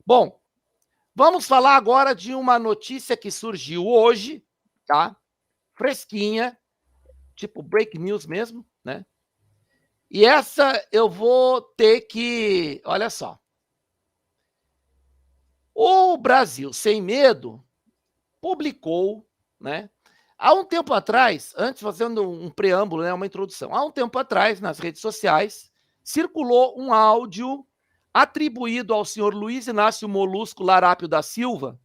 Bom, vamos falar agora de uma notícia que surgiu hoje, tá? Fresquinha, tipo break news mesmo, né? E essa eu vou ter que... Olha só. O Brasil Sem Medo publicou, né? Há um tempo atrás, antes fazendo um preâmbulo, né, uma introdução, há um tempo atrás, nas redes sociais, circulou um áudio atribuído ao senhor Luiz Inácio Molusco Larápio da Silva,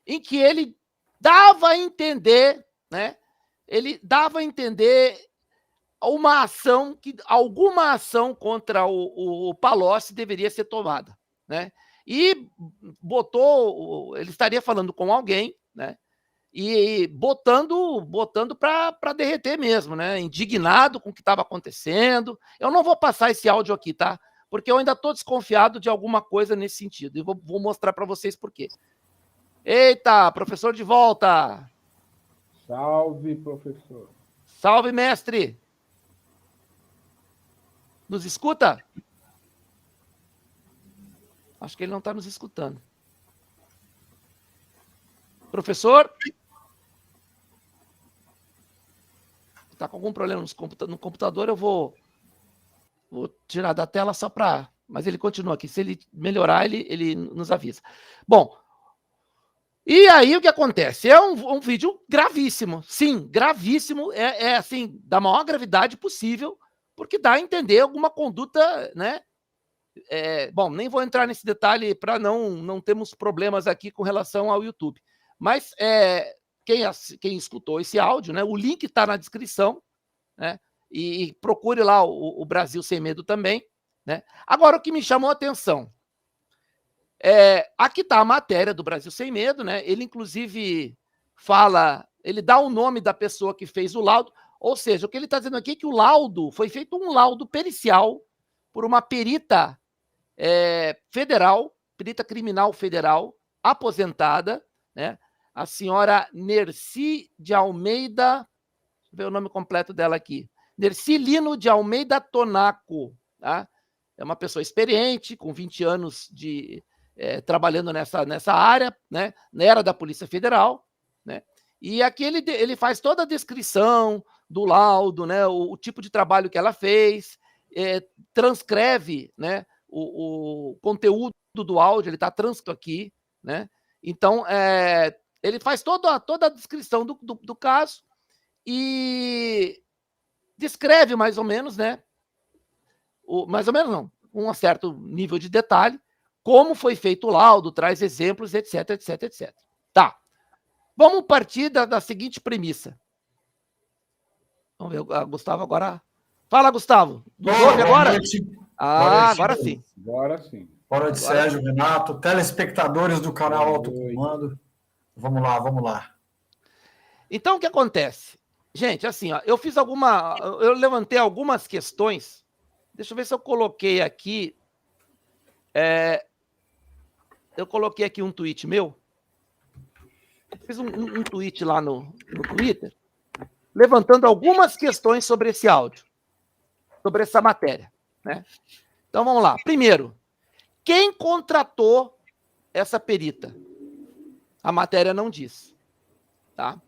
em que ele dava a entender, né? Ele dava a entender alguma ação contra o Palocci deveria ser tomada, né? E ele estaria falando com alguém, né? E botando para derreter mesmo, né? Indignado com o que estava acontecendo. Eu não vou passar esse áudio aqui, tá? Porque eu ainda estou desconfiado de alguma coisa nesse sentido. E vou mostrar para vocês por quê. Eita, professor de volta! Salve, professor. Salve, mestre! Nos escuta? Acho que ele não está nos escutando. Professor? Está com algum problema no computador, eu vou tirar da tela só para... Mas ele continua aqui. Se ele melhorar, ele nos avisa. Bom, e aí o que acontece? É um vídeo gravíssimo. Sim, gravíssimo. Assim, da maior gravidade possível, porque dá a entender alguma conduta, né? Bom, nem vou entrar nesse detalhe para não termos problemas aqui com relação ao YouTube. Mas quem escutou esse áudio, né? O link está na descrição, né? E procure lá o Brasil Sem Medo também, né? Agora, o que me chamou a atenção aqui está a matéria do Brasil Sem Medo, né? Ele, inclusive, ele dá o nome da pessoa que fez o laudo, ou seja, o que ele está dizendo aqui é que o laudo foi feito um laudo pericial por uma perita federal, perita criminal federal, aposentada, né? A senhora Nerci de Almeida, deixa eu ver o nome completo dela aqui, Nerci Lino de Almeida Tonaco, tá? É uma pessoa experiente, com 20 anos trabalhando nessa área, né? Era da Polícia Federal, né? E aqui ele faz toda a descrição do laudo, né? O tipo de trabalho que ela fez, transcreve, né? O conteúdo do áudio, ele está transcrito aqui, né? Então, ele faz toda a descrição do caso e descreve mais ou menos, né? Mais ou menos não, um certo nível de detalhe, como foi feito o laudo, traz exemplos, etc, etc, etc. Tá. Vamos partir da seguinte premissa. Vamos ver, Gustavo agora... Fala, Gustavo. Nos ouve agora? Agora sim. Agora sim. Boa noite, Sérgio, Renato, telespectadores do canal Alto Comando. Vamos lá. Então, o que acontece? Gente, assim, ó, eu levantei algumas questões. Deixa eu ver se eu coloquei aqui. Eu coloquei aqui um tweet meu. Eu fiz um tweet lá no Twitter, levantando algumas questões sobre esse áudio, sobre essa matéria, né? Então, vamos lá. Primeiro, quem contratou essa perita? A matéria não diz, tá?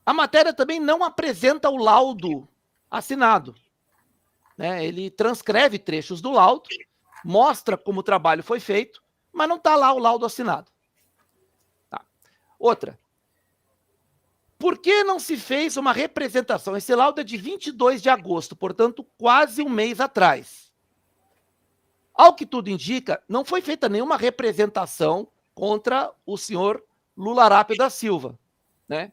A matéria também não apresenta o laudo assinado, né? Ele transcreve trechos do laudo, mostra como o trabalho foi feito, mas não está lá o laudo assinado. Tá. Outra. Por que não se fez uma representação? Esse laudo é de 22 de agosto, portanto, quase um mês atrás. Ao que tudo indica, não foi feita nenhuma representação contra o senhor Lula Arápio da Silva, né?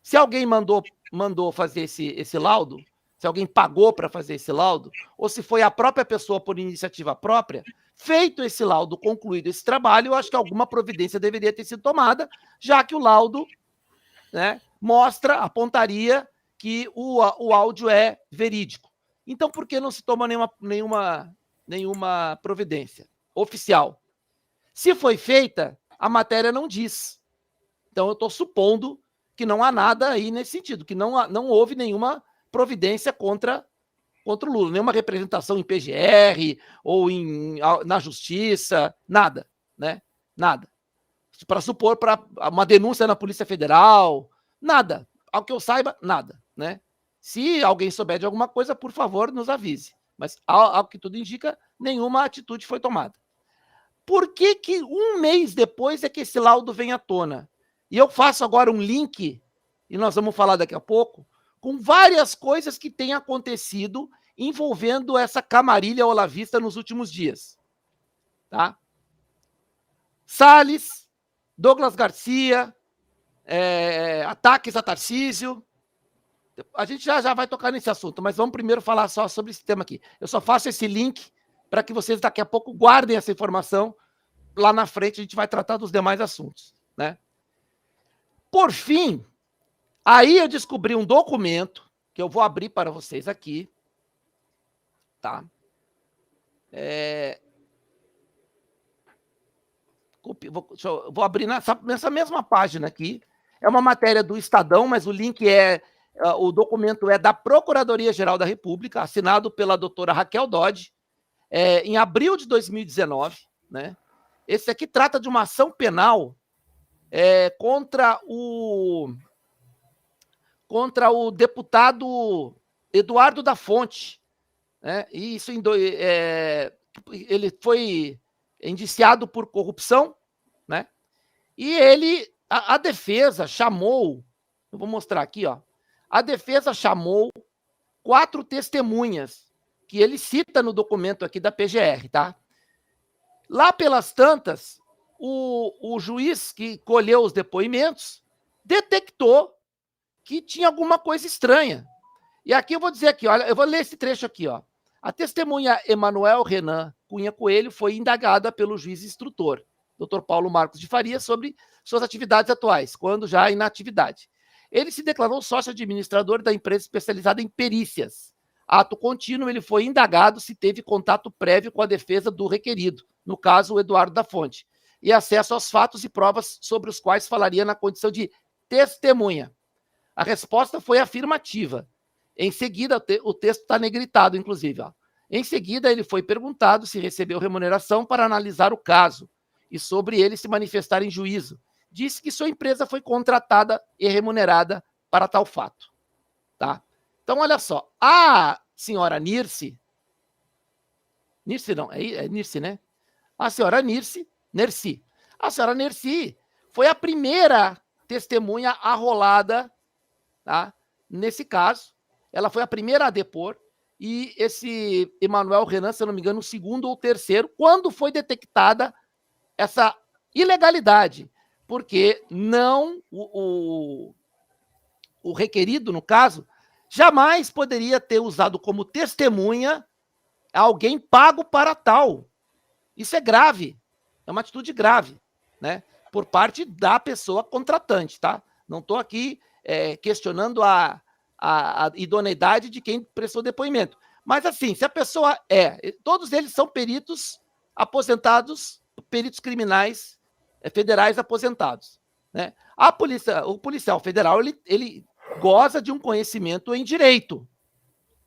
Se alguém mandou fazer esse laudo, se alguém pagou para fazer esse laudo, ou se foi a própria pessoa por iniciativa própria, feito esse laudo, concluído esse trabalho, eu acho que alguma providência deveria ter sido tomada, já que o laudo, né, apontaria que o áudio é verídico. Então, por que não se toma nenhuma providência oficial? Se foi feita, a matéria não diz. Então, eu estou supondo que não há nada aí nesse sentido, que não houve nenhuma providência contra contra o Lula, nenhuma representação em PGR ou na justiça, nada, né? Nada. Para supor para uma denúncia na Polícia Federal, nada. Ao que eu saiba, nada, né? Se alguém souber de alguma coisa, por favor, nos avise. Mas, ao que tudo indica, nenhuma atitude foi tomada. Por que que um mês depois é que esse laudo vem à tona? E eu faço agora um link, e nós vamos falar daqui a pouco, com várias coisas que têm acontecido envolvendo essa camarilha olavista nos últimos dias. Tá? Salles, Douglas Garcia, ataques a Tarcísio. A gente já vai tocar nesse assunto, mas vamos primeiro falar só sobre esse tema aqui. Eu só faço esse link para que vocês daqui a pouco guardem essa informação. Lá na frente a gente vai tratar dos demais assuntos, né? Por fim, aí eu descobri um documento que eu vou abrir para vocês aqui, tá? Vou abrir nessa mesma página aqui. É uma matéria do Estadão, mas o link o documento é da Procuradoria-Geral da República, assinado pela doutora Raquel Dodge, em abril de 2019, né? Esse aqui trata de uma ação penal contra o deputado Eduardo da Fonte, né? E isso ele foi indiciado por corrupção, né? E a defesa chamou, eu vou mostrar aqui, ó. A defesa chamou 4 testemunhas que ele cita no documento aqui da PGR, tá? Lá pelas tantas, o juiz que colheu os depoimentos detectou que tinha alguma coisa estranha. E aqui eu vou dizer aqui, olha, eu vou ler esse trecho aqui, ó. A testemunha Emanuel Renan Cunha Coelho foi indagada pelo juiz instrutor, Dr. Paulo Marcos de Faria, sobre suas atividades atuais, quando já em atividade. Ele se declarou sócio administrador da empresa especializada em perícias. Ato contínuo, ele foi indagado se teve contato prévio com a defesa do requerido, no caso, o Eduardo da Fonte, e acesso aos fatos e provas sobre os quais falaria na condição de testemunha. A resposta foi afirmativa. Em seguida, o texto está negritado, inclusive. Ó. Em seguida, ele foi perguntado se recebeu remuneração para analisar o caso e sobre ele se manifestar em juízo. Disse que sua empresa foi contratada e remunerada para tal fato. Tá? Então, olha só. A senhora Nirce não, é Nirce, né? A senhora Nercy. A senhora Nercy foi a primeira testemunha arrolada, tá? Nesse caso. Ela foi a primeira a depor, e esse Emanuel Renan, se eu não me engano, o segundo ou terceiro, quando foi detectada essa ilegalidade, porque não o requerido, no caso, jamais poderia ter usado como testemunha alguém pago para tal. Isso é grave, é uma atitude grave, né? Por parte da pessoa contratante, tá? Não estou aqui questionando a idoneidade de quem prestou depoimento. Mas, assim, se a pessoa todos eles são peritos aposentados, peritos criminais federais aposentados, né? O policial federal, ele goza de um conhecimento em direito,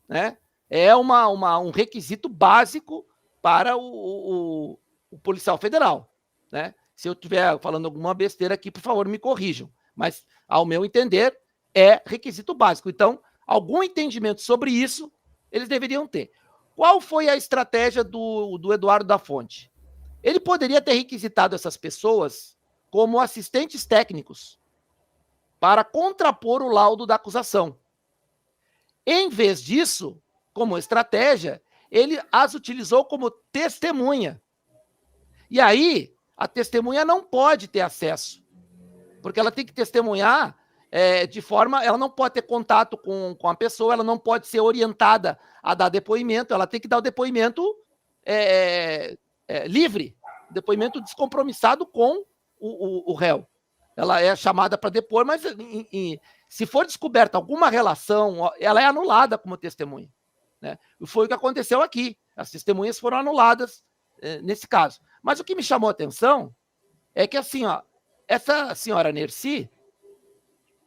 né? É um requisito básico para o policial federal, né? Se eu estiver falando alguma besteira aqui, por favor, me corrijam. Mas, ao meu entender, é requisito básico. Então, algum entendimento sobre isso, eles deveriam ter. Qual foi a estratégia do Eduardo da Fonte? Ele poderia ter requisitado essas pessoas como assistentes técnicos para contrapor o laudo da acusação. Em vez disso, como estratégia, ele as utilizou como testemunha. E aí, a testemunha não pode ter acesso, porque ela tem que testemunhar de forma... Ela não pode ter contato com a pessoa, ela não pode ser orientada a dar depoimento, ela tem que dar o depoimento livre, depoimento descompromissado com o réu. Ela é chamada para depor, mas se for descoberta alguma relação, ela é anulada como testemunha, né? Foi o que aconteceu aqui. As testemunhas foram anuladas nesse caso. Mas o que me chamou a atenção é que, assim, ó, essa senhora Nercy,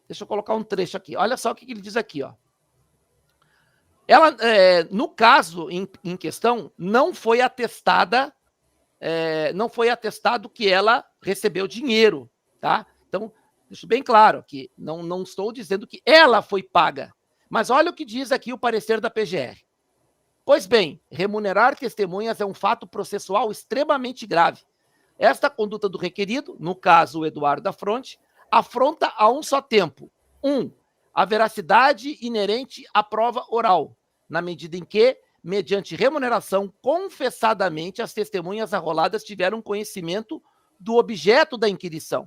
deixa eu colocar um trecho aqui. Olha só o que ele diz aqui, ó. Ela, no caso em questão, não foi atestado que ela recebeu dinheiro, tá? Então, deixo bem claro que não estou dizendo que ela foi paga. Mas olha o que diz aqui o parecer da PGR. Pois bem, remunerar testemunhas é um fato processual extremamente grave. Esta conduta do requerido, no caso o Eduardo da Fronte, afronta a um só tempo. 1. A veracidade inerente à prova oral, na medida em que, mediante remuneração, confessadamente as testemunhas arroladas tiveram conhecimento do objeto da inquirição,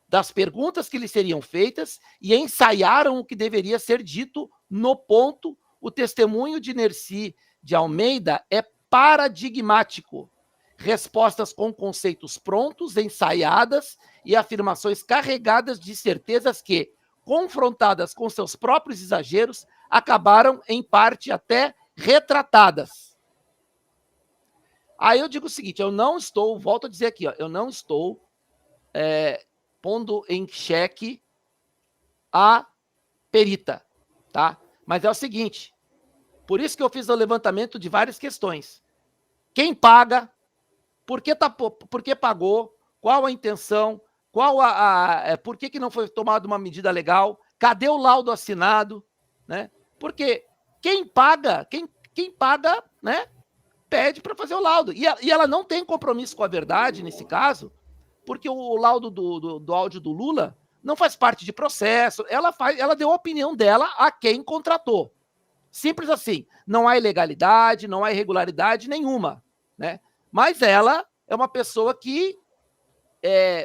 das perguntas que lhes seriam feitas e ensaiaram o que deveria ser dito no ponto. O testemunho de Nercy de Almeida é paradigmático. Respostas com conceitos prontos, ensaiadas e afirmações carregadas de certezas que, confrontadas com seus próprios exageros, acabaram, em parte, até retratadas. Aí eu digo o seguinte, volto a dizer aqui, eu não estou pondo em xeque a perita, tá? Mas é o seguinte, por isso que eu fiz o levantamento de várias questões. Quem paga? Por que pagou? Qual a intenção? Por que não foi tomada uma medida legal? Cadê o laudo assinado? Né? Porque quem paga, né, pede para fazer o laudo. E ela não tem compromisso com a verdade, nesse caso, porque o laudo do áudio do Lula não faz parte de processo. Ela deu a opinião dela a quem contratou. Simples assim. Não há ilegalidade, não há irregularidade nenhuma, né? Mas ela é uma pessoa que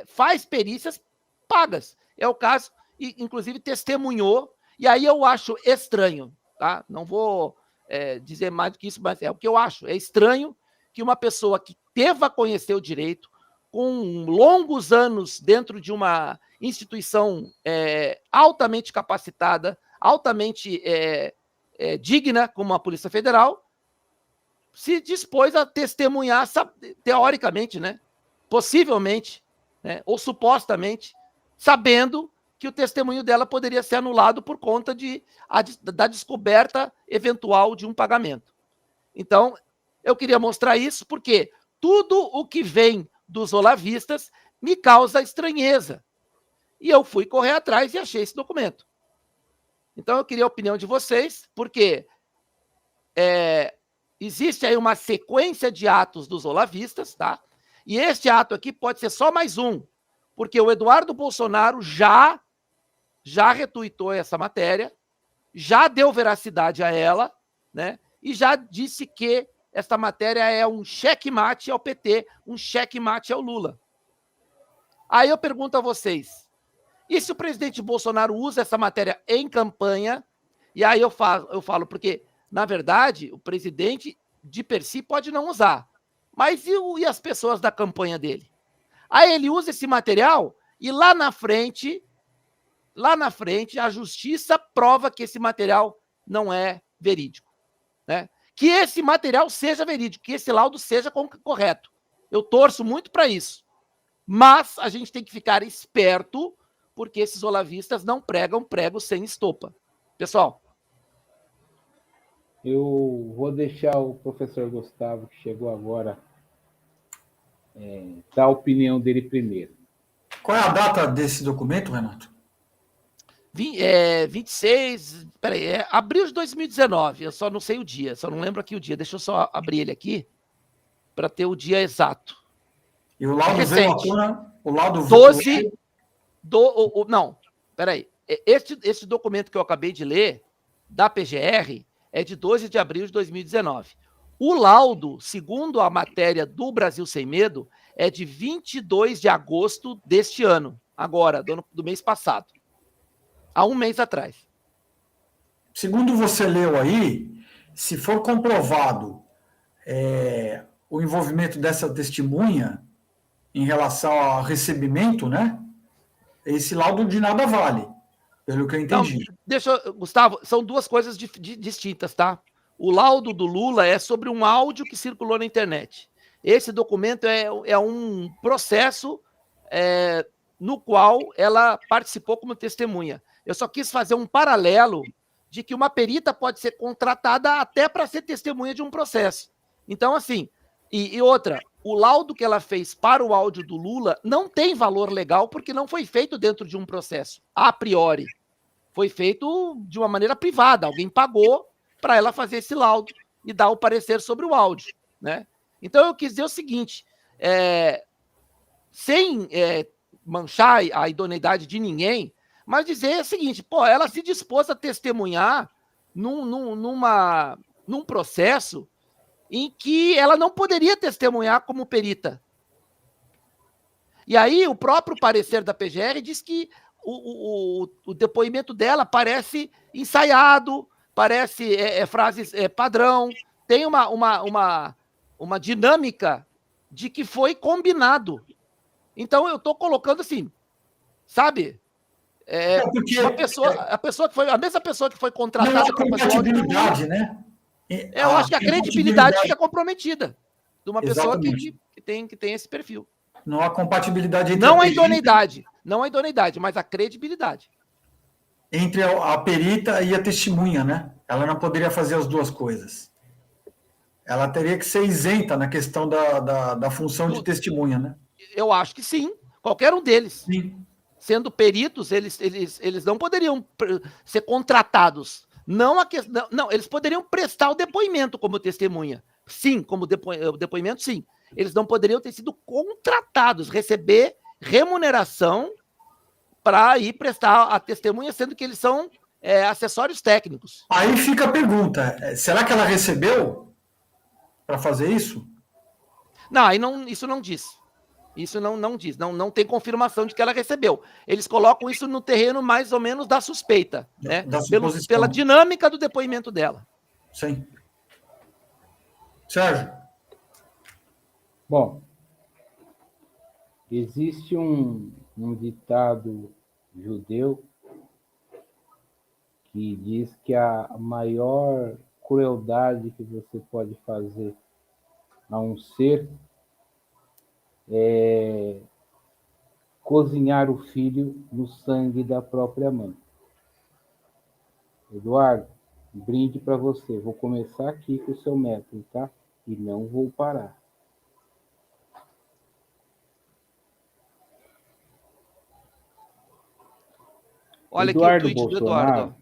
faz perícias pagas. É o caso, e inclusive testemunhou, e aí eu acho estranho, tá? Não vou dizer mais do que isso, mas é o que eu acho. É estranho que uma pessoa que deva conhecer o direito, com longos anos dentro de uma instituição altamente capacitada, altamente digna, como a Polícia Federal, se dispôs a testemunhar, teoricamente, né? Possivelmente, né? Ou supostamente, sabendo que o testemunho dela poderia ser anulado por conta da descoberta eventual de um pagamento. Então, eu queria mostrar isso porque tudo o que vem dos olavistas me causa estranheza. E eu fui correr atrás e achei esse documento. Então, eu queria a opinião de vocês, porque existe aí uma sequência de atos dos olavistas, tá? E este ato aqui pode ser só mais um, porque o Eduardo Bolsonaro já retuitou essa matéria, já deu veracidade a ela, né? E já disse que essa matéria é um checkmate ao PT, um checkmate ao Lula. Aí eu pergunto a vocês, e se o presidente Bolsonaro usa essa matéria em campanha? E aí eu falo porque, na verdade, o presidente de per si pode não usar, mas e as pessoas da campanha dele? Aí ele usa esse material e lá na frente, a justiça prova que esse material não é verídico, né? Que esse material seja verídico, que esse laudo seja correto. Eu torço muito para isso. Mas a gente tem que ficar esperto, porque esses olavistas não pregam pregos sem estopa. Pessoal. Eu vou deixar o professor Gustavo, que chegou agora, dar a opinião dele primeiro. Qual é a data desse documento, Renato? 26, peraí, abril de 2019, eu só não sei o dia, só não lembro aqui o dia, deixa eu só abrir ele aqui, para ter o dia exato. E o laudo veio à tona, o laudo 12 não, peraí, este documento que eu acabei de ler, da PGR, é de 12 de abril de 2019. O laudo, segundo a matéria do Brasil Sem Medo, é de 22 de agosto deste ano, agora, do mês passado. Há um mês atrás. Segundo você leu aí, se for comprovado o envolvimento dessa testemunha em relação ao recebimento, né? Esse laudo de nada vale, pelo que eu entendi. Então, Gustavo, são duas coisas distintas, tá? O laudo do Lula é sobre um áudio que circulou na internet. Esse documento é um processo no qual ela participou como testemunha. Eu só quis fazer um paralelo de que uma perita pode ser contratada até para ser testemunha de um processo. Então, assim, e outra, o laudo que ela fez para o áudio do Lula não tem valor legal porque não foi feito dentro de um processo, a priori. Foi feito de uma maneira privada, alguém pagou para ela fazer esse laudo e dar o parecer sobre o áudio, né? Então, eu quis dizer o seguinte, sem manchar a idoneidade de ninguém, mas dizer o seguinte, pô, ela se dispôs a testemunhar num processo em que ela não poderia testemunhar como perita. E aí o próprio parecer da PGR diz que o depoimento dela parece ensaiado, parece frases padrão, tem uma dinâmica de que foi combinado. Então eu estou colocando assim, sabe? A mesma pessoa que foi contratada para fazer o áudio do Lula, né? Eu acho que a credibilidade fica comprometida de uma pessoa que tem esse perfil. Não há compatibilidade entre não a idoneidade, mas a credibilidade. Entre a perita e a testemunha, né? Ela não poderia fazer as duas coisas. Ela teria que ser isenta na questão da função de testemunha, né? Eu acho que sim. Qualquer um deles. Sim. Sendo peritos, eles não poderiam ser contratados. Não, eles poderiam prestar o depoimento como testemunha. Sim, como depoimento, sim. Eles não poderiam ter sido contratados, receber remuneração para ir prestar a testemunha, sendo que eles são acessórios técnicos. Aí fica a pergunta, será que ela recebeu para fazer isso? Não, aí isso não diz. Isso não diz, não tem confirmação de que ela recebeu. Eles colocam isso no terreno mais ou menos da suspeita, né? Pela dinâmica do depoimento dela. Sim. Sérgio? Bom, existe um ditado judeu que diz que a maior crueldade que você pode fazer a um ser é cozinhar o filho no sangue da própria mãe. Eduardo, brinde para você. Vou começar aqui com o seu método, tá? E não vou parar. Olha Eduardo aqui o tweet Bolsonaro, do Eduardo.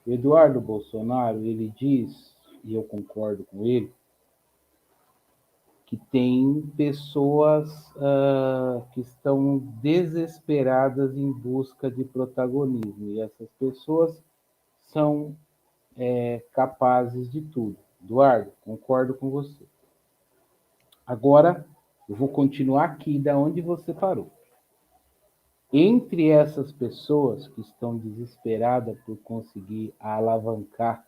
Eduardo Bolsonaro, ele diz, e eu concordo com ele, que tem pessoas que estão desesperadas em busca de protagonismo. E essas pessoas são capazes de tudo. Eduardo, concordo com você. Agora, eu vou continuar aqui da onde você parou. Entre essas pessoas que estão desesperadas por conseguir alavancar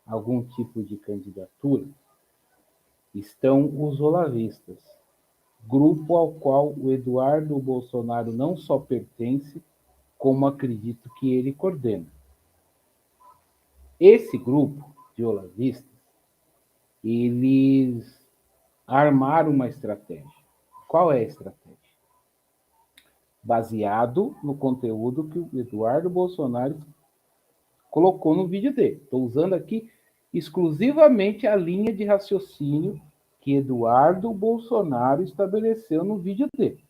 algum tipo de candidatura, estão os olavistas, grupo ao qual o Eduardo Bolsonaro não só pertence, como acredito que ele coordena. Esse grupo de olavistas, eles armaram uma estratégia. Qual é a estratégia? Baseado no conteúdo que o Eduardo Bolsonaro colocou no vídeo dele. Estou usando aqui exclusivamente a linha de raciocínio que Eduardo Bolsonaro estabeleceu no vídeo dele.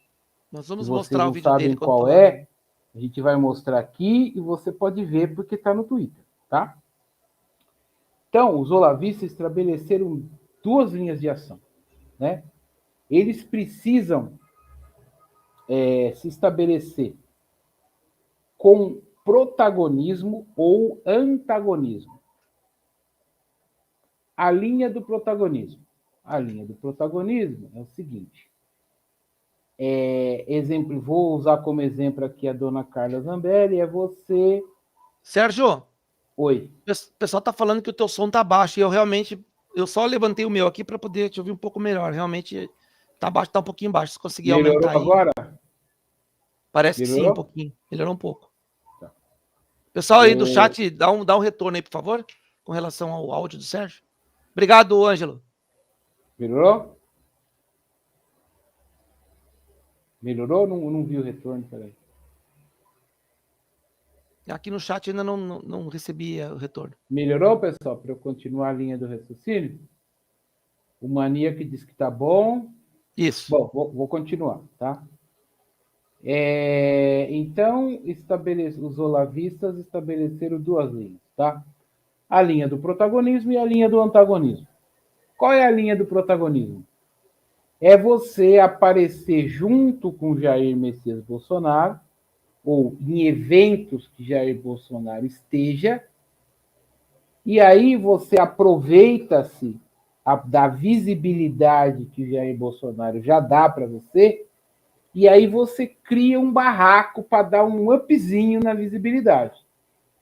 Nós vamos Se mostrar vocês o vídeo não dele. sabem qual é, a gente vai mostrar aqui e você pode ver porque está no Twitter, tá? Então, os olavistas estabeleceram duas linhas de ação, né? Eles precisam se estabelecer com protagonismo ou antagonismo. A linha do protagonismo. A linha do protagonismo é o seguinte. Exemplo, vou usar como exemplo aqui a dona Carla Zambelli, é você... Sérgio. Oi. O pessoal está falando que o teu som tá baixo e eu só levantei o meu aqui para poder te ouvir um pouco melhor. Realmente tá baixo, tá um pouquinho baixo. Se conseguir aumentar aí. Melhorou agora? Parece que sim, um pouquinho. Melhorou um pouco. Tá. Pessoal aí do chat, dá um retorno aí, por favor, com relação ao áudio do Sérgio. Obrigado, Ângelo. Melhorou? Melhorou? Não vi o retorno, peraí. Aqui no chat ainda não recebi o retorno. Melhorou, pessoal? Para eu continuar a linha do raciocínio? O Mania que diz que tá bom. Isso. Bom, vou continuar, tá? Então, os olavistas estabeleceram duas linhas, tá? A linha do protagonismo e a linha do antagonismo. Qual é a linha do protagonismo? É você aparecer junto com Jair Messias Bolsonaro, ou em eventos que Jair Bolsonaro esteja, e aí você aproveita-se da visibilidade que Jair Bolsonaro já dá para você, e aí você cria um barraco para dar um upzinho na visibilidade.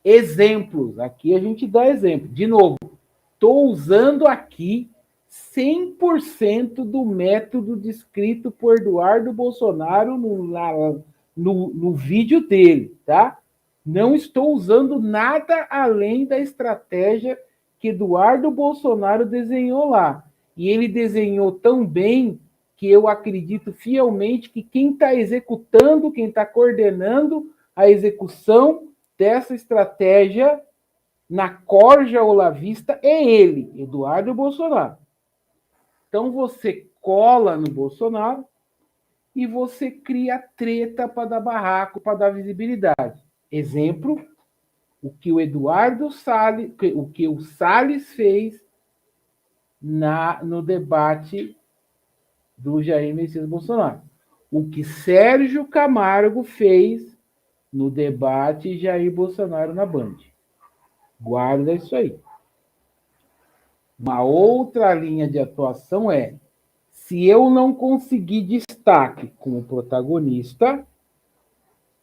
Exemplos, aqui a gente dá exemplo. De novo, estou usando aqui 100% do método descrito por Eduardo Bolsonaro no vídeo dele, tá? Não estou usando nada além da estratégia que Eduardo Bolsonaro desenhou lá. E ele desenhou tão bem que eu acredito fielmente que quem está executando, quem está coordenando a execução dessa estratégia na corja olavista é ele, Eduardo Bolsonaro. Então você cola no Bolsonaro e você cria treta para dar barraco, para dar visibilidade. Exemplo, o que o Salles fez no debate do Jair Messias Bolsonaro. O que Sérgio Camargo fez no debate Jair Bolsonaro na Band. Guarda isso aí. Uma outra linha de atuação é: se eu não conseguir destaque como protagonista,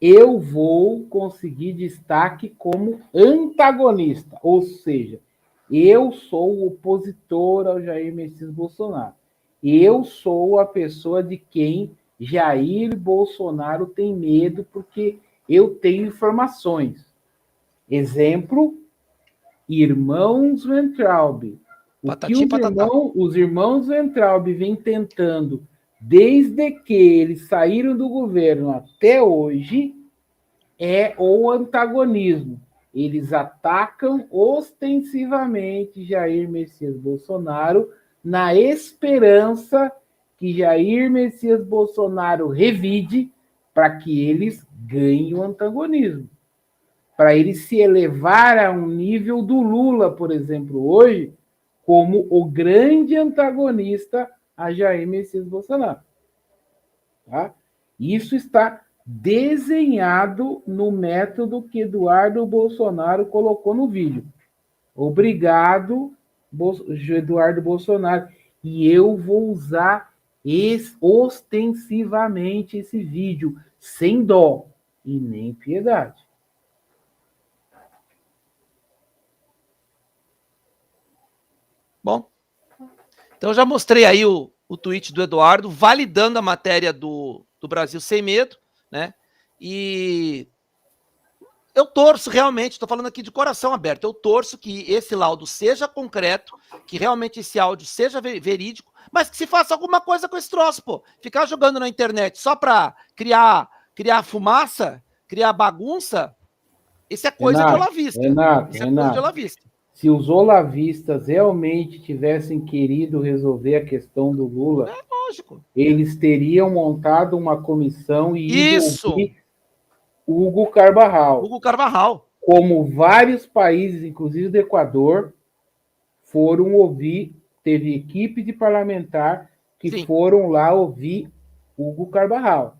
eu vou conseguir destaque como antagonista. Ou seja, eu sou o opositor ao Jair Messias Bolsonaro. Eu sou a pessoa de quem Jair Bolsonaro tem medo porque eu tenho informações. Exemplo, irmãos Weintraub. O que os irmãos Weintraub vêm tentando, desde que eles saíram do governo até hoje, é o antagonismo. Eles atacam ostensivamente Jair Messias Bolsonaro na esperança que Jair Messias Bolsonaro revide para que eles ganhem o antagonismo. Para ele se elevar a um nível do Lula, por exemplo, hoje, como o grande antagonista a Jair Messias Bolsonaro. Tá? Isso está desenhado no método que Eduardo Bolsonaro colocou no vídeo. Obrigado, Eduardo Bolsonaro. E eu vou usar ostensivamente esse vídeo, sem dó e nem piedade. Bom, então já mostrei aí o tweet do Eduardo, validando a matéria do Brasil Sem Medo, né? E eu torço realmente, estou falando aqui de coração aberto, eu torço que esse laudo seja concreto, que realmente esse áudio seja verídico, mas que se faça alguma coisa com esse troço, pô. Ficar jogando na internet só para criar fumaça, criar bagunça, isso é coisa de olavista. Isso é coisa de olavista. Se os olavistas realmente tivessem querido resolver a questão do Lula, lógico, eles teriam montado uma comissão e ido ouvir Hugo Carvajal. Hugo Carvajal. Como vários países, inclusive do Equador, foram ouvir, teve equipe de parlamentar que foram lá ouvir Hugo Carvajal.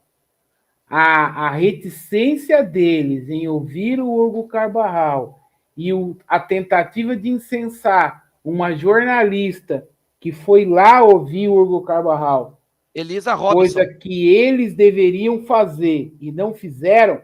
A reticência deles em ouvir o Hugo Carvajal e a tentativa de incensar uma jornalista que foi lá ouvir o Hugo Carvajal, Elisa Robson, coisa que eles deveriam fazer e não fizeram,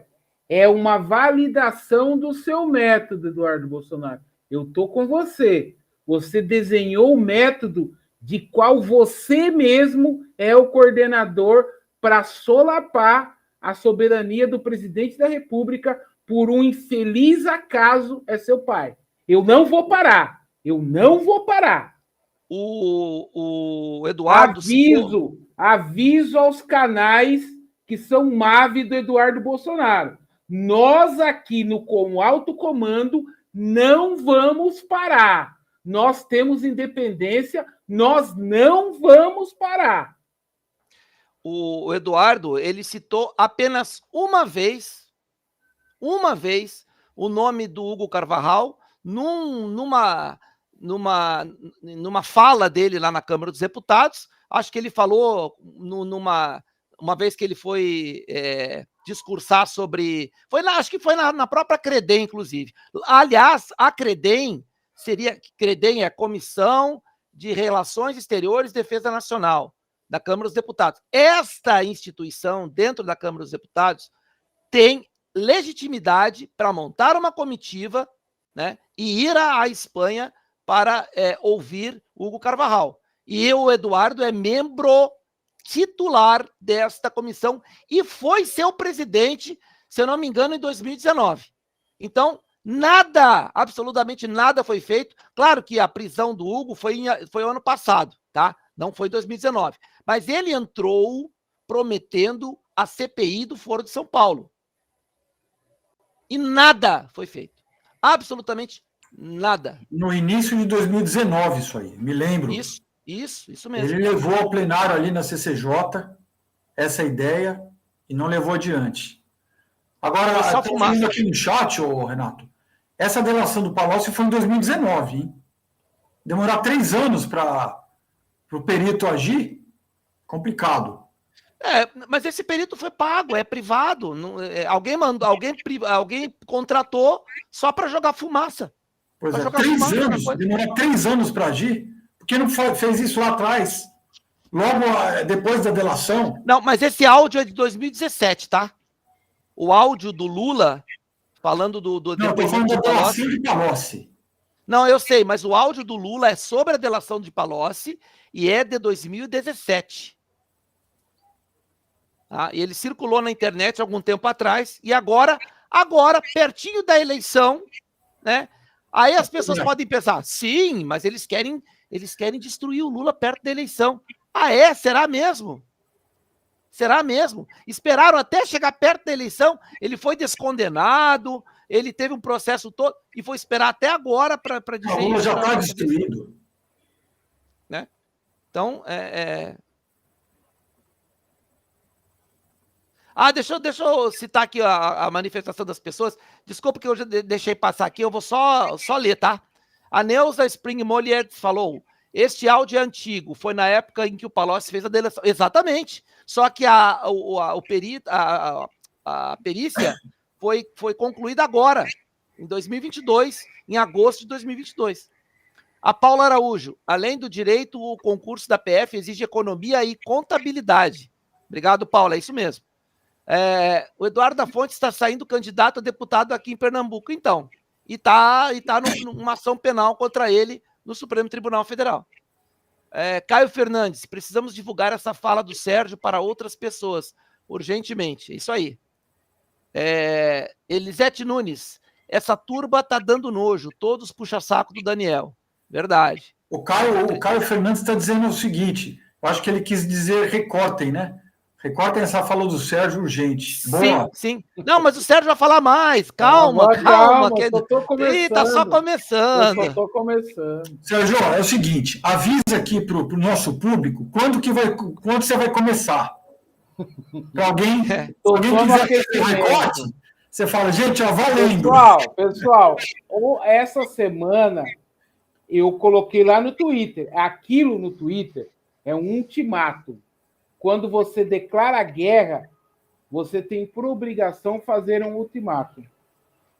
é uma validação do seu método, Eduardo Bolsonaro. Eu estou com você. Você desenhou o método de qual você mesmo é o coordenador para solapar a soberania do presidente da República por um infeliz acaso é seu pai. Eu não vou parar. Eu não vou parar. O Eduardo... Aviso aos canais que são MAV do Eduardo Bolsonaro. Nós aqui com o alto comando não vamos parar. Nós temos independência, nós não vamos parar. O Eduardo, ele citou apenas uma vez, o nome do Hugo Carvajal numa fala dele lá na Câmara dos Deputados. Acho que ele falou uma vez que ele foi discursar sobre... acho que foi na própria CREDEM, inclusive. Aliás, a CREDEM CREDEM é a Comissão de Relações Exteriores e Defesa Nacional da Câmara dos Deputados. Esta instituição, dentro da Câmara dos Deputados, tem legitimidade para montar uma comitiva, né, e ir à Espanha para ouvir Hugo Carvajal. E o Eduardo é membro titular desta comissão e foi seu presidente, se eu não me engano, em 2019. Então, nada, absolutamente nada foi feito. Claro que a prisão do Hugo foi ano passado, tá? Não foi em 2019. Mas ele entrou prometendo a CPI do Foro de São Paulo. E nada foi feito. Absolutamente nada. No início de 2019, isso aí, me lembro. Isso mesmo. Ele levou ao plenário ali na CCJ essa ideia e não levou adiante. Agora, estou vendo aqui no chat, Renato, essa delação do Palocci foi em 2019, hein? Demorar 3 anos para o perito agir, complicado. Mas esse perito foi pago, é privado. Alguém mandou, alguém contratou só para jogar fumaça. Pois é, 3 anos, demora 3 anos para agir. Por que não fez isso lá atrás? Logo depois da delação? Não, mas esse áudio é de 2017, tá? O áudio do Lula, falando do não, estou falando da delação de Palocci. Não, eu sei, mas o áudio do Lula é sobre a delação de Palocci e é de 2017. Tá? E ele circulou na internet algum tempo atrás, e agora, pertinho da eleição, né? Aí as pessoas podem pensar, sim, mas eles querem destruir o Lula perto da eleição. Ah, é? Será mesmo? Será mesmo? Esperaram até chegar perto da eleição, ele foi descondenado, ele teve um processo todo, e foi esperar até agora para dizer... O Lula já está destruído. Né? Então, deixa eu citar aqui a manifestação das pessoas. Desculpa que eu já deixei passar aqui, eu vou só ler, tá? A Neuza Spring Molière falou: este áudio é antigo, foi na época em que o Palocci fez a delação. Exatamente. Só que a perícia foi concluída agora, em 2022, em agosto de 2022. A Paula Araújo: além do direito, o concurso da PF exige economia e contabilidade. Obrigado, Paula, é isso mesmo. O Eduardo da Fonte está saindo candidato a deputado aqui em Pernambuco, então. E está numa ação penal contra ele no Supremo Tribunal Federal. Caio Fernandes: precisamos divulgar essa fala do Sérgio para outras pessoas, urgentemente. É isso aí. Elisete Nunes: essa turba está dando nojo, todos puxa-saco do Daniel. Verdade. O Caio Fernandes está dizendo o seguinte, eu acho que ele quis dizer recortem, né? Recortem essa fala do Sérgio urgente. Boa. Sim. Não, mas o Sérgio vai falar mais. Calma. Tô começando. Ih, tá só começando. Eu tô começando. Sérgio, é o seguinte, avisa aqui pro nosso público quando você vai começar. Para alguém quiser que recorte, você fala, gente, valendo. Pessoal, essa semana eu coloquei lá no Twitter. Aquilo no Twitter é um ultimato. Quando você declara guerra, você tem por obrigação fazer um ultimato.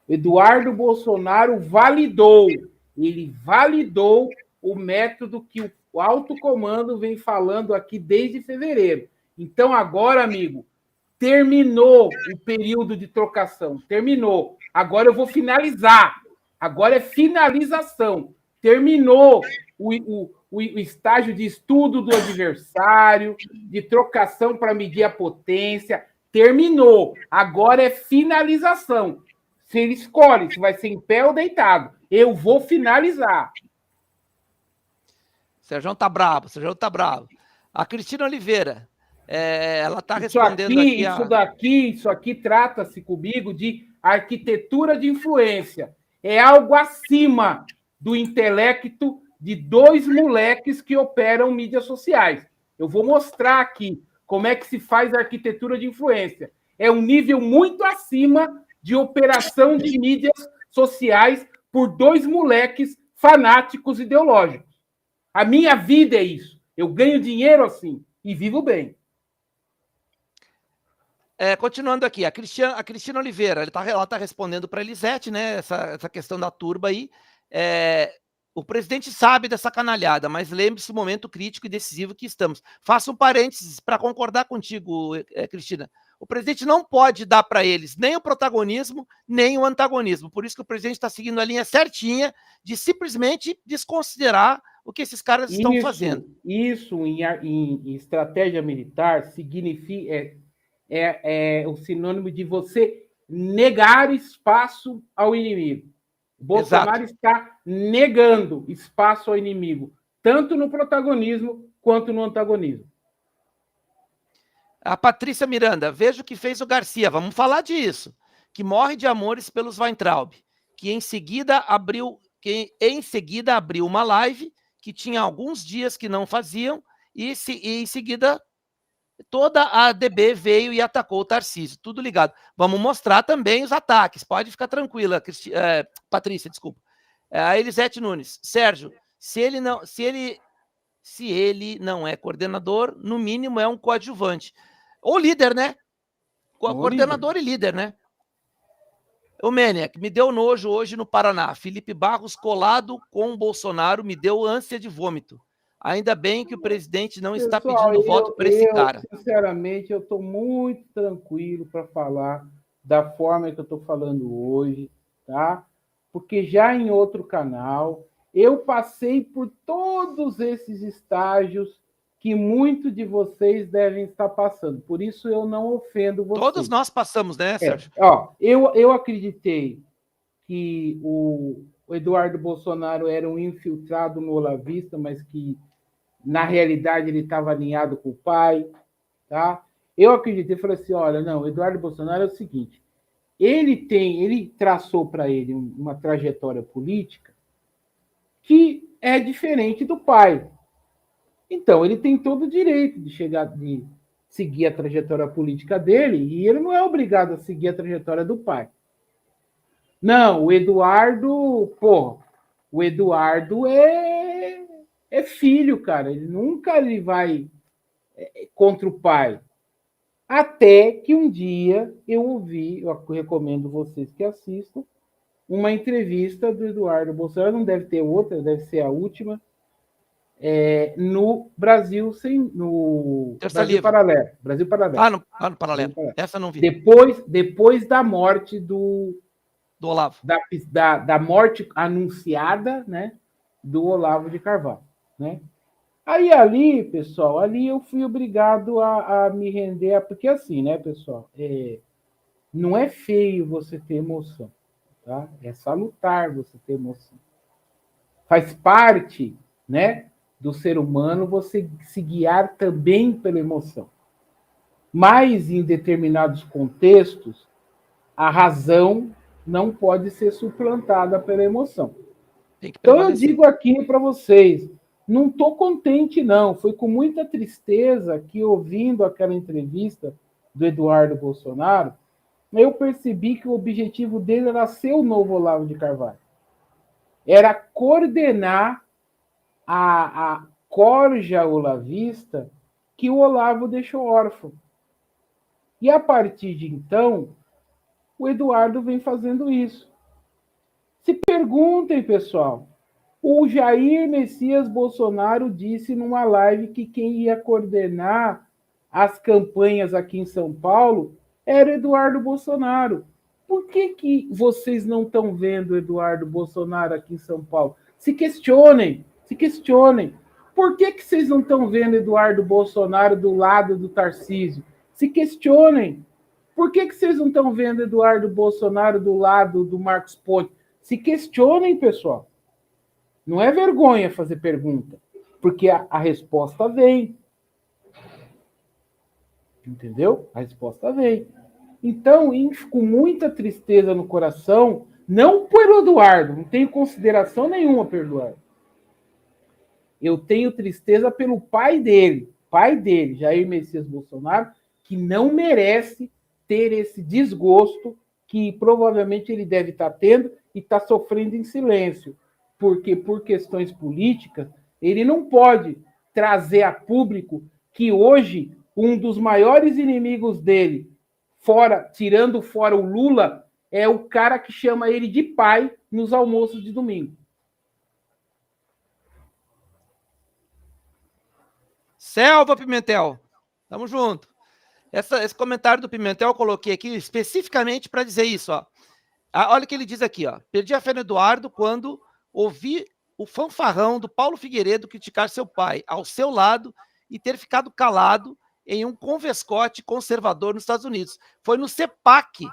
Eduardo Bolsonaro validou o método que o alto comando vem falando aqui desde fevereiro. Então, agora, amigo, terminou o período de trocação. Terminou. Agora eu vou finalizar. Agora é finalização. Terminou o estágio de estudo do adversário, de trocação para medir a potência. Terminou. Agora é finalização. Se ele escolhe se vai ser em pé ou deitado. Eu vou finalizar. Sérgio tá bravo. A Cristina Oliveira: ela está respondendo aqui. Isso aqui trata-se comigo de arquitetura de influência. É algo acima do intelecto de 2 moleques que operam mídias sociais. Eu vou mostrar aqui como é que se faz a arquitetura de influência. É um nível muito acima de operação de mídias sociais por 2 moleques fanáticos ideológicos. A minha vida é isso. Eu ganho dinheiro assim e vivo bem. Continuando aqui, a Cristina Oliveira, ela está respondendo para a Elisete, né? Essa questão da turba aí. O presidente sabe dessa canalhada, mas lembre-se do momento crítico e decisivo que estamos. Faça um parênteses para concordar contigo, Cristina. O presidente não pode dar para eles nem o protagonismo, nem o antagonismo. Por isso que o presidente está seguindo a linha certinha de simplesmente desconsiderar o que esses caras estão fazendo. Isso, em estratégia militar, significa o sinônimo de você negar espaço ao inimigo. O Bolsonaro está negando espaço ao inimigo, tanto no protagonismo quanto no antagonismo. A Patrícia Miranda, veja o que fez o Garcia, vamos falar disso, que morre de amores pelos Weintraub, que em seguida abriu uma live que tinha alguns dias que não faziam, e em seguida toda a DB veio e atacou o Tarcísio, tudo ligado. Vamos mostrar também os ataques, pode ficar tranquila, Patrícia, desculpa. A Elisete Nunes, Sérgio, se ele não é coordenador, no mínimo é um coadjuvante. Ou líder, né? Coordenador e líder, né? O Maniac, me deu nojo hoje no Paraná. Felipe Barros colado com o Bolsonaro me deu ânsia de vômito. Ainda bem que o presidente não está pedindo voto para esse cara. Sinceramente, eu estou muito tranquilo para falar da forma que eu estou falando hoje, tá? Porque já em outro canal, eu passei por todos esses estágios que muitos de vocês devem estar passando. Por isso, eu não ofendo vocês. Todos nós passamos, né, Sérgio? Eu acreditei que o Eduardo Bolsonaro era um infiltrado no olavista, mas que, na realidade, ele estava alinhado com o pai. Tá? Eu acreditei, falei assim, olha, não, o Eduardo Bolsonaro é o seguinte, ele traçou para ele uma trajetória política que é diferente do pai. Então, ele tem todo o direito de seguir a trajetória política dele, e ele não é obrigado a seguir a trajetória do pai. Não, o Eduardo é filho, cara. Ele nunca vai contra o pai. Até que um dia eu recomendo vocês que assistam, uma entrevista do Eduardo Bolsonaro, não deve ter outra, deve ser a última, no Brasil Paralelo. Brasil Paralelo. No Paralelo. Essa eu não vi. Depois da morte do Olavo. Da morte anunciada, né, do Olavo de Carvalho, né? Aí ali, pessoal, eu fui obrigado a me render, porque assim, né, pessoal, não é feio você ter emoção, tá? É salutar você ter emoção. Faz parte, né, do ser humano você se guiar também pela emoção. Mas, em determinados contextos, a razão não pode ser suplantada pela emoção. Então, eu digo aqui para vocês, não estou contente, não. Foi com muita tristeza que, ouvindo aquela entrevista do Eduardo Bolsonaro, eu percebi que o objetivo dele era ser o novo Olavo de Carvalho. Era coordenar a corja olavista que o Olavo deixou órfão. E, a partir de então, o Eduardo vem fazendo isso. Se perguntem, pessoal, o Jair Messias Bolsonaro disse numa live que quem ia coordenar as campanhas aqui em São Paulo era Eduardo Bolsonaro. Por que vocês não estão vendo o Eduardo Bolsonaro aqui em São Paulo? Se questionem. Por que vocês não estão vendo Eduardo Bolsonaro do lado do Tarcísio? Se questionem. Por que vocês não estão vendo Eduardo Bolsonaro do lado do Marcos Pontes? Se questionem, pessoal. Não é vergonha fazer pergunta, porque a resposta vem. Entendeu? A resposta vem. Então, com muita tristeza no coração, não pelo Eduardo, não tenho consideração nenhuma pelo Eduardo. Eu tenho tristeza pelo pai dele, Jair Messias Bolsonaro, que não merece ter esse desgosto que provavelmente ele deve estar tendo e está sofrendo em silêncio, porque por questões políticas ele não pode trazer a público que hoje um dos maiores inimigos dele, tirando fora o Lula, é o cara que chama ele de pai nos almoços de domingo. Selva, Pimentel. Tamo junto. Esse comentário do Pimentel eu coloquei aqui especificamente para dizer isso. Ó. Olha o que ele diz aqui. Ó. Perdi a fé no Eduardo quando ouvi o fanfarrão do Paulo Figueiredo criticar seu pai ao seu lado e ter ficado calado em um convescote conservador nos Estados Unidos. Foi no CEPAC.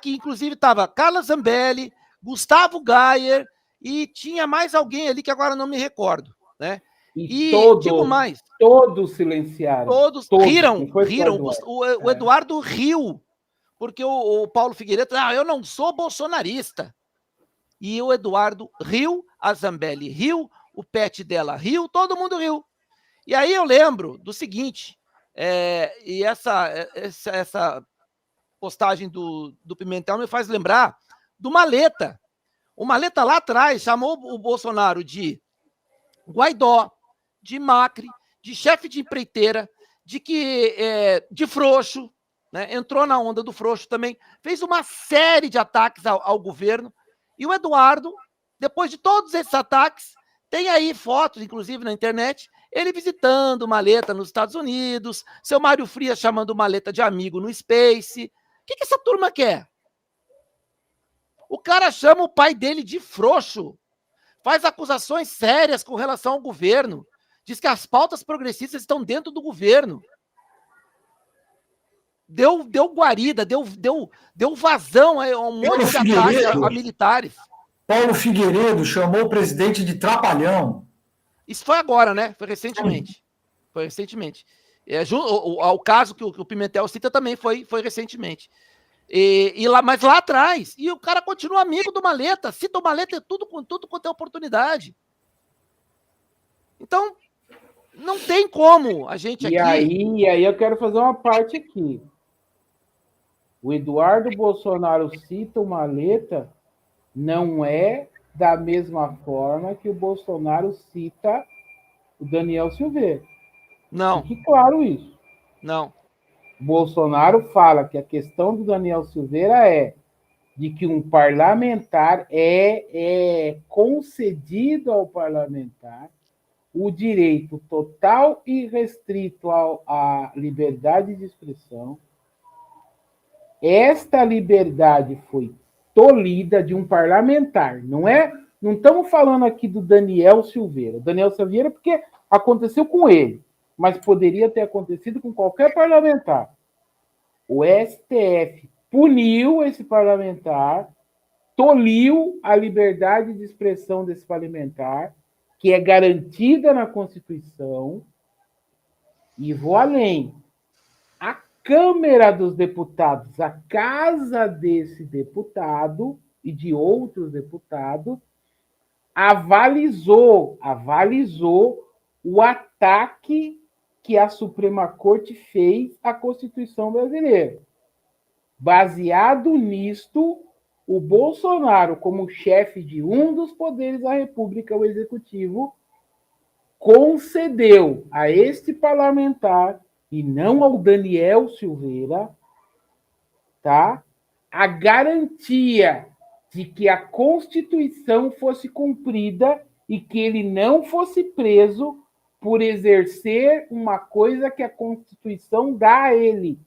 Inclusive estava Carla Zambelli, Gustavo Gayer e tinha mais alguém ali que agora não me recordo, né? E digo mais. Todos silenciaram. Todos riram. O Eduardo riu, porque o Paulo Figueiredo, eu não sou bolsonarista. E o Eduardo riu, a Zambelli riu, o pet dela riu, todo mundo riu. E aí eu lembro do seguinte, e essa postagem do Pimentel me faz lembrar do Maleta. O Maleta lá atrás chamou o Bolsonaro de Guaidó, de Macri, de chefe de empreiteira, de frouxo, né? Entrou na onda do frouxo também, fez uma série de ataques ao governo, e o Eduardo, depois de todos esses ataques, tem aí fotos, inclusive na internet, ele visitando Maleta nos Estados Unidos, seu Mário Frias chamando Maleta de amigo no Space. O que essa turma quer? O cara chama o pai dele de frouxo, faz acusações sérias com relação ao governo, diz que as pautas progressistas estão dentro do governo. Deu guarida, deu vazão a um monte de ataques a militares. Paulo Figueiredo chamou o presidente de trapalhão. Isso foi agora, né? Foi recentemente. O caso que o Pimentel cita também foi recentemente. Mas lá atrás, e o cara continua amigo do Maleta, cita o Maleta e tudo quanto é oportunidade. Então, não tem como a gente aqui... E aí eu quero fazer uma parte aqui. O Eduardo Bolsonaro cita o Maleta, não é da mesma forma que o Bolsonaro cita o Daniel Silveira. Não. Fique claro isso. Não. Bolsonaro fala que a questão do Daniel Silveira é de que um parlamentar é concedido ao parlamentar o direito total e restrito à liberdade de expressão. Esta liberdade foi tolhida de um parlamentar, não estamos falando aqui do Daniel Silveira. Daniel Silveira porque aconteceu com ele, mas poderia ter acontecido com qualquer parlamentar. O STF puniu esse parlamentar, tolhiu a liberdade de expressão desse parlamentar, que é garantida na Constituição, e vou além. A Câmara dos Deputados, a casa desse deputado e de outros deputados, avalizou o ataque que a Suprema Corte fez à Constituição brasileira. Baseado nisto, o Bolsonaro, como chefe de um dos poderes da República, o Executivo, concedeu a este parlamentar, e não ao Daniel Silveira, tá, a garantia de que a Constituição fosse cumprida e que ele não fosse preso por exercer uma coisa que a Constituição dá a ele,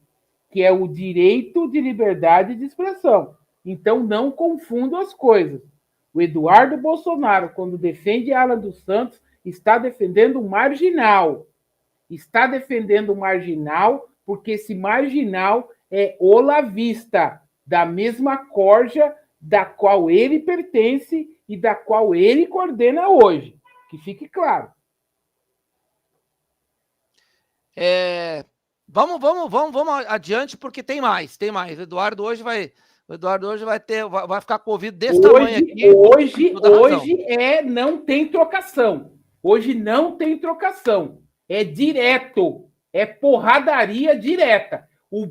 que é o direito de liberdade de expressão. Então, não confundam as coisas. O Eduardo Bolsonaro, quando defende Alan dos Santos, está defendendo um marginal. Está defendendo um marginal porque esse marginal é olavista, da mesma corja da qual ele pertence e da qual ele coordena hoje. Que fique claro. Vamos adiante, porque tem mais. O Eduardo hoje vai ficar com o ouvido desse tamanho aqui. Hoje não tem trocação. Hoje não tem trocação. É direto. É porradaria direta. O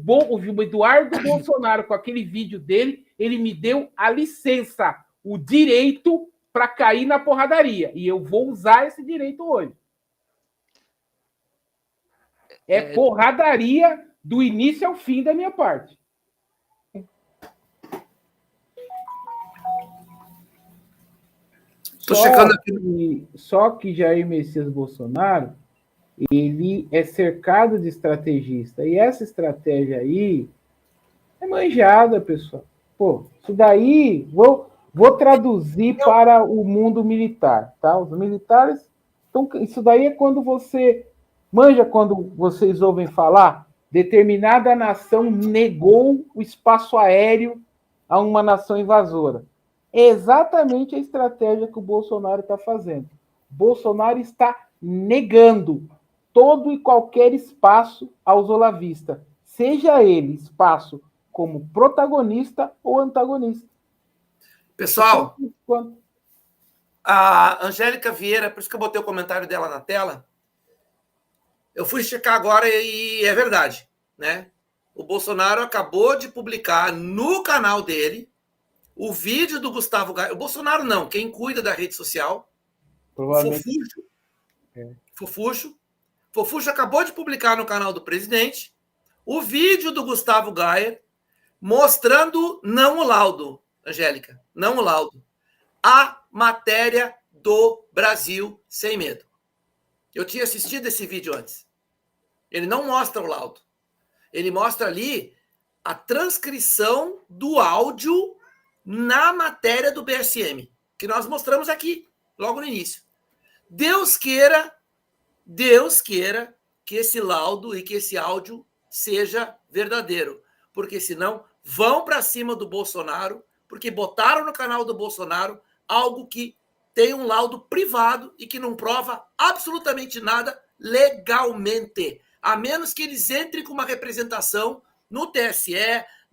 Eduardo Bolsonaro, com aquele vídeo dele, ele me deu a licença, o direito para cair na porradaria. E eu vou usar esse direito hoje. É porradaria do início ao fim da minha parte. Só que Jair Messias Bolsonaro, ele é cercado de estrategista. E essa estratégia aí é manjada, pessoal. Pô, isso daí, vou traduzir para o mundo militar, tá? Os militares, isso daí é quando você... Manja quando vocês ouvem falar, determinada nação negou o espaço aéreo a uma nação invasora. É exatamente a estratégia que o Bolsonaro está fazendo. Bolsonaro está negando todo e qualquer espaço aos olavistas, seja ele espaço como protagonista ou antagonista. Pessoal, a Angélica Vieira, por isso que eu botei o comentário dela na tela, eu fui checar agora e é verdade, né? O Bolsonaro acabou de publicar no canal dele o vídeo do Gustavo Gaia. O Bolsonaro não, quem cuida da rede social, Fofuxo. Fofuxo acabou de publicar no canal do presidente o vídeo do Gustavo Gaia mostrando não o laudo, Angélica, não o laudo, a matéria do Brasil Sem Medo. Eu tinha assistido esse vídeo antes. Ele não mostra o laudo. Ele mostra ali a transcrição do áudio na matéria do BSM, que nós mostramos aqui, logo no início. Deus queira que esse laudo e que esse áudio seja verdadeiro, porque senão vão para cima do Bolsonaro, porque botaram no canal do Bolsonaro algo que tem um laudo privado e que não prova absolutamente nada legalmente, a menos que eles entrem com uma representação no TSE,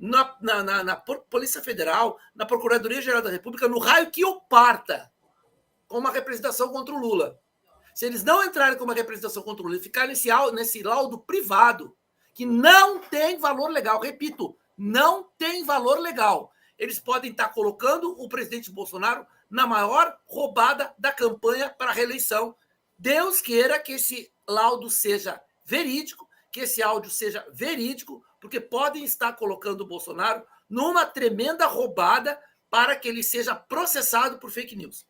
na Polícia Federal, na Procuradoria-Geral da República, no raio que o parta, com uma representação contra o Lula. Se eles não entrarem com uma representação contra o Lula e ficarem nesse laudo privado, que não tem valor legal, repito, não tem valor legal, eles podem estar colocando o presidente Bolsonaro na maior roubada da campanha para a reeleição. Deus queira que esse laudo seja verídico, que esse áudio seja verídico, porque podem estar colocando o Bolsonaro numa tremenda roubada para que ele seja processado por fake news.